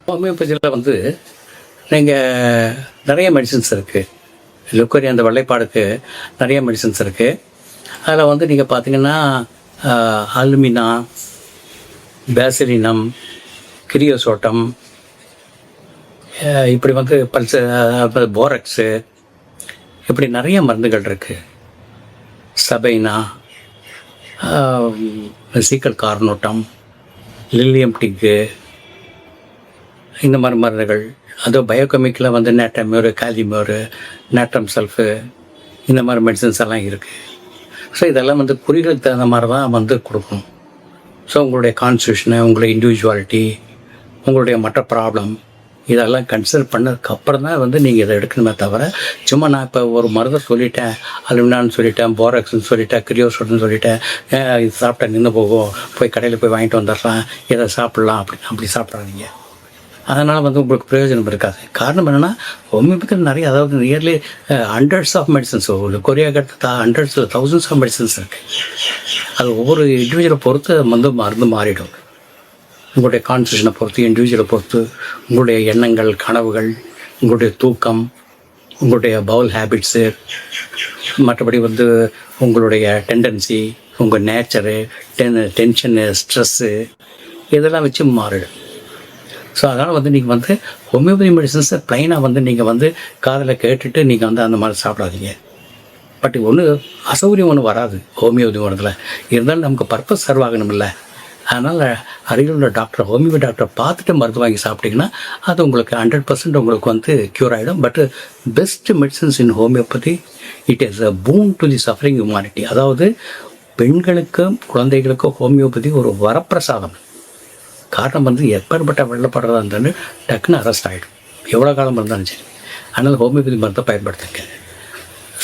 ஹோமியோபதியில் வந்து நீங்கள் நிறைய மெடிசின்ஸ் இருக்குது. லுக்கோரி அந்த வெள்ளைப்பாடுக்கு நிறைய மெடிசின்ஸ் இருக்குது. அதில் வந்து நீங்கள் பார்த்தீங்கன்னா அலுமினா, பேசிலினம், கிரியோசோட்டம், இப்படி வந்து போரக்ஸு, இப்படி நிறைய மருந்துகள் இருக்குது. சபைனா, சீக்கல் கார்னோட்டம், லில்லியம் டிக்கு, இந்த மாதிரி மருந்துகள். அதுவும் பயோகெமிக்கில் வந்து நேட்டமியூரு, காலிமியூரு, நேட்ரம் சல்ஃபு, இந்த மாதிரி மெடிசன்ஸ் எல்லாம் இருக்குது. ஸோ இதெல்லாம் வந்து குறிகளுக்கு தகுந்த மாதிரி தான் வந்து கொடுக்கணும். ஸோ உங்களுடைய கான்ஸ்டியூஷனு, உங்களுடைய இண்டிவிஜுவாலிட்டி, உங்களுடைய மற்ற ப்ராப்ளம், இதெல்லாம் கன்சிடர் பண்ணதுக்கப்புறம் தான் வந்து நீங்கள் இதை எடுக்கணுமே தவிர, சும்மா நான் இப்போ ஒரு மருந்தை சொல்லிட்டேன், அலுமினான்னு சொல்லிட்டேன், போராக்ஸ்ன்னு சொல்லிட்டேன், கிரியோசோட்னு சொல்லிட்டேன், இது சாப்பிட்டா நின்று போகும், போய் கடையில் போய் வாங்கிட்டு வந்துடலாம், இதை சாப்பிட்லாம், அப்படி சாப்பிட்றாதீங்க. அதனால் வந்து உங்களுக்கு பிரயோஜனம் இருக்காது. காரணம் என்னென்னா, ஹோமியோபதியில் நிறைய, அதாவது நியர்லி ஹண்ட்ரட்ஸ் ஆஃப் மெடிசன்ஸ், ஒரு கொரியாக ஹண்ட்ரட்ஸ் தௌசண்ட்ஸ் ஆஃப் மெடிசன்ஸ் இருக்குது. அது ஒவ்வொரு இண்டிவிஜுவலை பொறுத்து வந்து மருந்து மாறிடும். உங்களுடைய கான்ஸ்டியூஷனை பொறுத்து, இண்டிவிஜுவலை பொறுத்து, உங்களுடைய எண்ணங்கள், கனவுகள், உங்களுடைய தூக்கம், உங்களுடைய பவுல் ஹேபிட்ஸு, மற்றபடி வந்து உங்களுடைய டெண்டன்சி, உங்கள் நேச்சரு, டென்ஷனு, ஸ்ட்ரெஸ்ஸு, இதெல்லாம் வச்சு மாறிடும். ஸோ அதனால் வந்து நீங்கள் வந்து ஹோமியோபதி மெடிசன்ஸை ப்ளைனாக வந்து நீங்கள் வந்து காதில் கேட்டுட்டு நீங்கள் வந்து அந்த மாதிரி சாப்பிடாதீங்க. பட் ஒன்று அசௌகரியம் ஒன்று வராது ஹோமியோபதி மருந்தில். இருந்தாலும் நமக்கு பர்பஸ் சர்வ் ஆகணும் இல்லை. அதனால் அருகில் உள்ள டாக்டர், ஹோமியோபதி டாக்டரை பார்த்துட்டு மருந்து வாங்கி சாப்பிட்டிங்கன்னா அது உங்களுக்கு 100% உங்களுக்கு வந்து க்யூர் ஆகிடும். But best medicines in homeopathy, it is a பூன் to the suffering humanity. அதாவது பெண்களுக்கும் குழந்தைகளுக்கும் ஹோமியோபதி ஒரு வரப்பிரசாதம். காரணம் வந்து எப்பேற்பட்ட வெள்ளப்படுறதா இருந்தாலும் டக்குன்னு அரெஸ்ட் ஆகிடும், எவ்வளோ காலம் இருந்தாலும் சரி. அதனால் ஹோமியோபதி மருந்தை பயன்படுத்துங்க.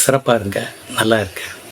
சிறப்பாக இருங்க, நல்லா இருக்கு.